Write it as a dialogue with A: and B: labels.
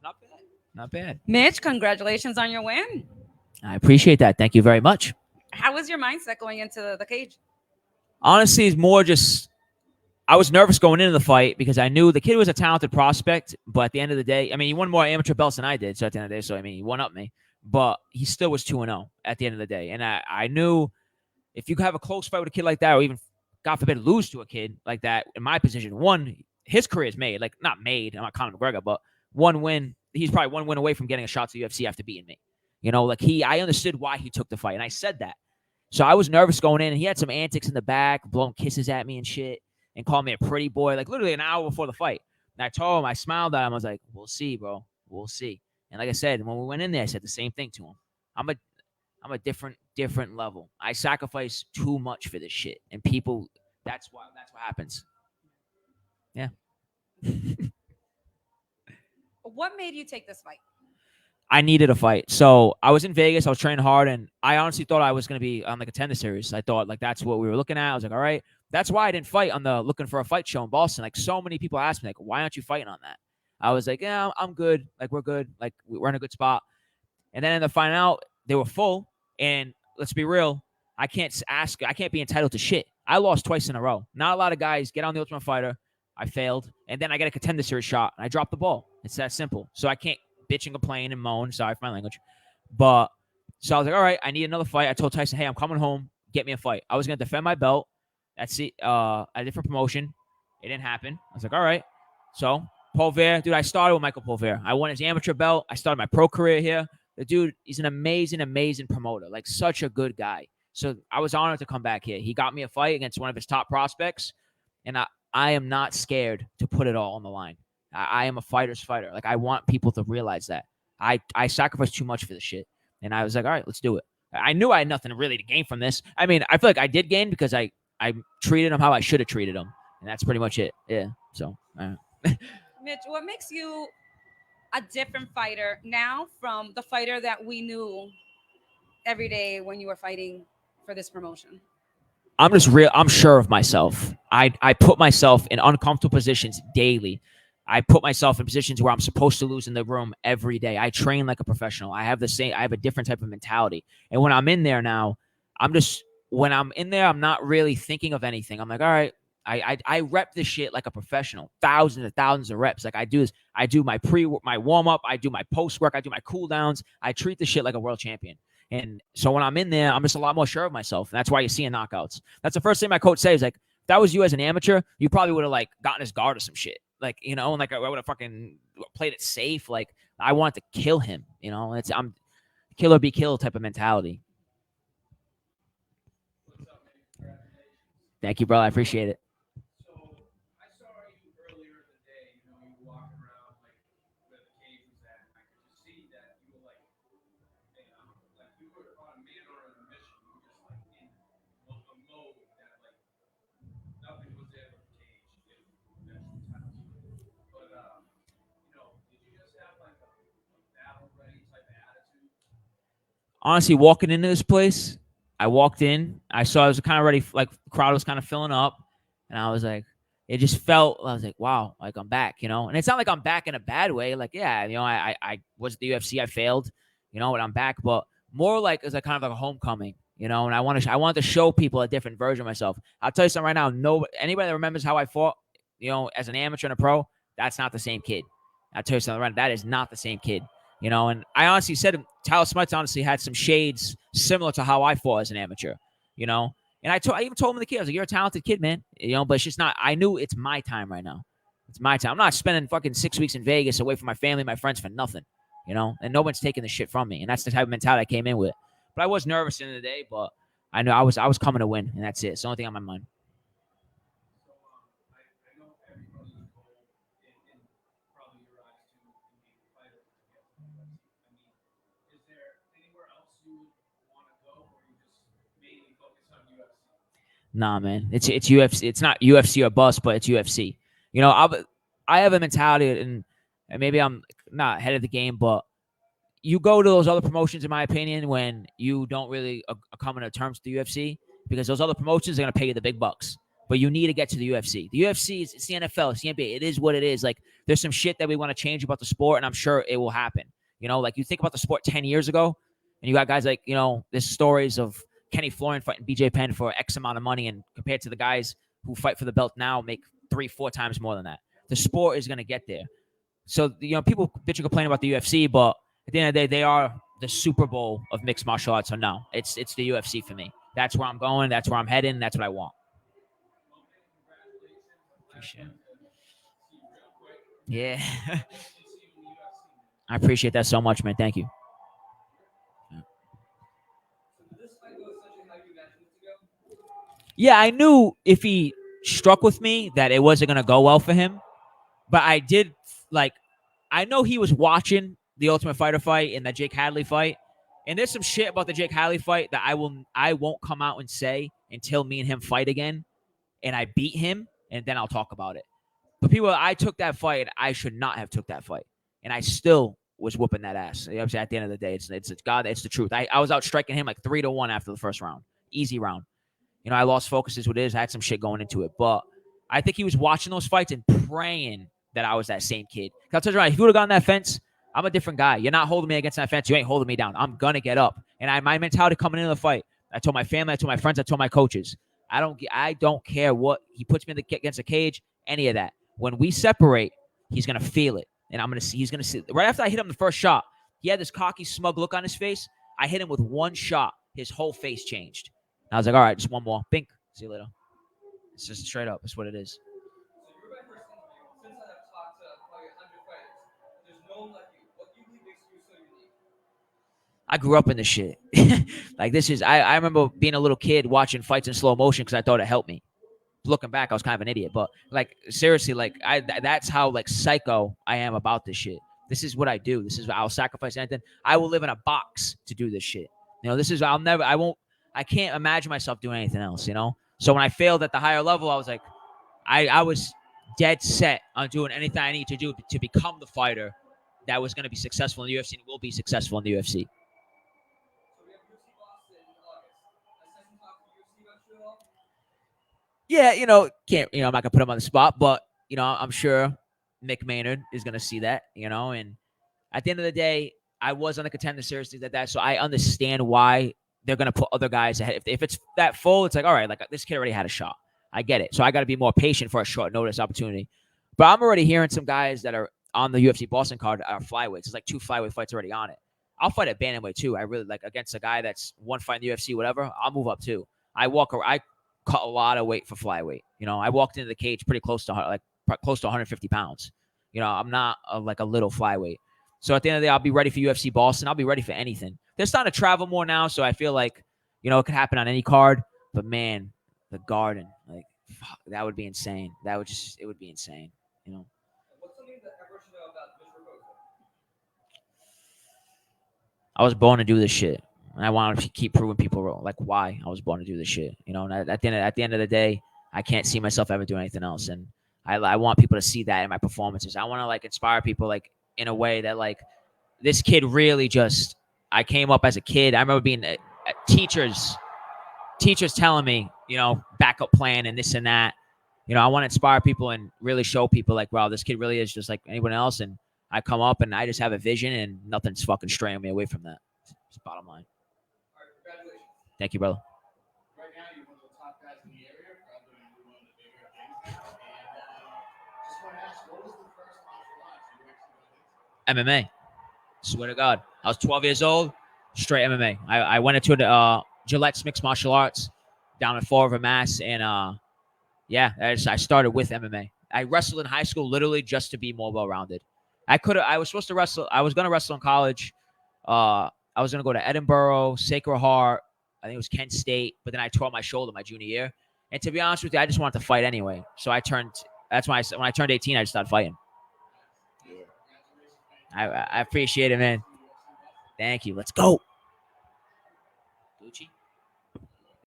A: Not bad. Not bad.
B: Mitch, congratulations on your win.
A: I appreciate that. Thank you very much.
B: How was your mindset going into the cage?
A: Honestly, it's more just I was nervous going into the fight because I knew the kid was a talented prospect, but at the end of the day, I mean, he won more amateur belts than I did. So at the end of the day, so I mean, he won up me, but he still was 2-0 at the end of the day. And I knew if you have a close fight with a kid like that, or even, God forbid, lose to a kid like that in my position, one, his career is made. Like, not made. I'm not Conor McGregor, but one win. He's probably one win away from getting a shot to the UFC after beating me. You know, like I understood why he took the fight, and I said that. So I was nervous going in, and he had some antics in the back, blowing kisses at me and shit, and called me a pretty boy, like literally an hour before the fight. And I told him, I smiled at him. I was like, we'll see, bro. We'll see. And like I said, when we went in there, I said the same thing to him. I'm a different level. I sacrifice too much for this shit. And people, that's what happens. Yeah.
B: What made you take this fight?
A: I needed a fight. So I was in Vegas. I was training hard, and I honestly thought I was going to be on like a contender series. I thought like that's what we were looking at. I was like, all right. That's why I didn't fight on the looking for a fight show in Boston. Like so many people asked me, like, why aren't you fighting on that? I was like, yeah, I'm good. Like we're good. Like we're in a good spot. And then in the final out, they were full. And let's be real, I can't be entitled to shit. I lost twice in a row. Not a lot of guys get on the Ultimate Fighter. I failed. And then I get a contender series shot, and I drop the ball. It's that simple. So I can't bitch and complain and moan. Sorry for my language. But so I was like, all right, I need another fight. I told Tyson, hey, I'm coming home. Get me a fight. I was going to defend my belt at a different promotion. It didn't happen. I was like, all right. So Pulver, dude, I started with Michael Pulver. I won his amateur belt. I started my pro career here. The dude, he's an amazing, amazing promoter. Like such a good guy. So I was honored to come back here. He got me a fight against one of his top prospects. And I am not scared to put it all on the line. I am a fighter's fighter. Like I want people to realize that. I sacrifice too much for this shit. And I was like, all right, let's do it. I knew I had nothing really to gain from this. I mean, I feel like I did gain because I treated him how I should have treated him. And that's pretty much it. Yeah. So
B: Mitch, what makes you a different fighter now from the fighter that we knew every day when you were fighting for this promotion?
A: I'm just real. I'm sure of myself. I put myself in uncomfortable positions daily. I put myself in positions where I'm supposed to lose in the room every day. I train like a professional. I have a different type of mentality. And when I'm in there now, when I'm in there, I'm not really thinking of anything. I'm like, all right, I rep this shit like a professional. Thousands and thousands of reps. Like I do this. I do my warm up. I do my post work. I do my cool downs. I treat this shit like a world champion. And so when I'm in there, I'm just a lot more sure of myself. And that's why you're seeing knockouts. That's the first thing my coach says. Like, if that was you as an amateur, you probably would have like gotten his guard or some shit. Like, you know, and like I would have fucking played it safe. Like I wanted to kill him, you know, I'm kill or be killed type of mentality. Thank you, bro. I appreciate it. Honestly, walking into this place, I walked in. I saw I was kind of ready. Like the crowd was kind of filling up, and I was like, it just felt. I was like, wow, like I'm back, you know. And it's not like I'm back in a bad way. Like, yeah, you know, I was at the UFC. I failed, you know, but I'm back. But more like it's like kind of like a homecoming, you know. And I wanted to show people a different version of myself. I'll tell you something right now. Anybody that remembers how I fought, you know, as an amateur and a pro, that's not the same kid. I'll tell you something right now. That is not the same kid. You know, and I honestly said Tyler Smuts honestly had some shades similar to how I fought as an amateur, you know. And I even told him the kid, I was like, you're a talented kid, man. You know, but it's just not, I knew it's my time right now. It's my time. I'm not spending fucking 6 weeks in Vegas away from my family, my friends for nothing, you know. And no one's taking the shit from me. And that's the type of mentality I came in with. But I was nervous in the day, but I knew I was coming to win, and that's it. It's the only thing on my mind. Nah, man. It's UFC. It's not UFC or bust, but it's UFC. You know, I have a mentality, and maybe I'm not ahead of the game, but you go to those other promotions, in my opinion, when you don't really come to terms with the UFC, because those other promotions are going to pay you the big bucks. but you need to get to the UFC. The UFC is it's the NFL, it's the NBA. It is what it is. Like there's some shit that we want to change about the sport, and I'm sure it will happen. Like you think about the sport 10 years ago, and you got guys like there's stories of Kenny Florian fighting BJ Penn for X amount of money, and compared to the guys who fight for the belt now make 3-4 times more than that. The sport is gonna get there. So people bitch and complain about the UFC, but at the end of the day, they are the Super Bowl of mixed martial arts. So no, it's the UFC for me. That's where I'm going. That's where I'm heading. That's what I want. Appreciate it. Yeah. I appreciate that so much, man. Thank you. Yeah, I knew if he struck with me that it wasn't going to go well for him. But I did, I know he was watching the Ultimate Fighter fight and the Jake Hadley fight. And there's some shit about the Jake Hadley fight that I won't come out and say until me and him fight again and I beat him, and then I'll talk about it. But I took that fight. I should not have took that fight. And I still was whooping that ass. You know what I'm saying? At the end of the day, it's God, it's the truth. I was out striking him like 3-1 after the first round. Easy round. I lost focus is what it is. I had some shit going into it. But I think he was watching those fights and praying that I was that same kid. I'll tell you right, if you would have gotten that fence, I'm a different guy. You're not holding me against that fence. You ain't holding me down. I'm going to get up. And my mentality coming into the fight, I told my family, I told my friends, I told my coaches, I don't care what he puts me against a cage, any of that. When we separate, he's going to feel it. And he's going to see. Right after I hit him the first shot, he had this cocky, smug look on his face. I hit him with one shot. His whole face changed. And I was like, all right, just one more. Bink. See you later. It's just straight up. It's what it is. I grew up in this shit. I remember being a little kid watching fights in slow motion because I thought it helped me. Looking back, I was kind of an idiot, but seriously, that's how psycho I am about this shit. This is what I do. This is I'll sacrifice anything. I will live in a box to do this shit. I can't imagine myself doing anything else, So when I failed at the higher level, I was like, I was dead set on doing anything I need to do to become the fighter that was going to be successful in the UFC and will be successful in the UFC. Yeah, can't, I'm not gonna put him on the spot, but I'm sure Mick Maynard is gonna see that, and at the end of the day, I was on the Contender Series, things like that, so I understand why they're gonna put other guys ahead. If it's that full, it's like, all right, this kid already had a shot. I get it. So I got to be more patient for a short notice opportunity. But I'm already hearing some guys that are on the UFC Boston card are flyweights. There's 2 flyweight fights already on it. I'll fight at bantamweight too. I really against a guy that's one fight in the UFC, whatever. I'll move up too. I cut a lot of weight for flyweight. I walked into the cage pretty close to close to 150 pounds. I'm not a little flyweight. So at the end of the day, I'll be ready for UFC Boston. I'll be ready for anything. They're starting to travel more now, so I feel like it could happen on any card. But man, the Garden, fuck, that would be insane. It would be insane. What's something that everyone should know about Mitch Raposo? I was born to do this shit. And I wanted to keep proving people wrong, why I was born to do this shit. And at the end of the day, I can't see myself ever doing anything else. And I want people to see that in my performances. I want to inspire people in a way that this kid really just. I came up as a kid. I remember being teachers telling me, backup plan and this and that. I want to inspire people and really show people wow, this kid really is just like anyone else. And I come up and I just have a vision and nothing's fucking straying me away from that. It's bottom line. All right, congratulations. Thank you, brother. Right now, you're one of the top guys in the area, probably one of the bigger things. And just want to ask, what was the first martial arts you actually went into? MMA. Swear to God. I was 12 years old, straight MMA. I went into the Gillette's Mixed Martial Arts down in Fall River, Mass. And I started with MMA. I wrestled in high school literally just to be more well-rounded. I was supposed to wrestle. I was going to wrestle in college. I was going to go to Edinburgh, Sacred Heart. I think it was Kent State. But then I tore my shoulder my junior year. And to be honest with you, I just wanted to fight anyway. So that's why when I turned 18, I just started fighting. I appreciate it, man. Thank you. Let's go.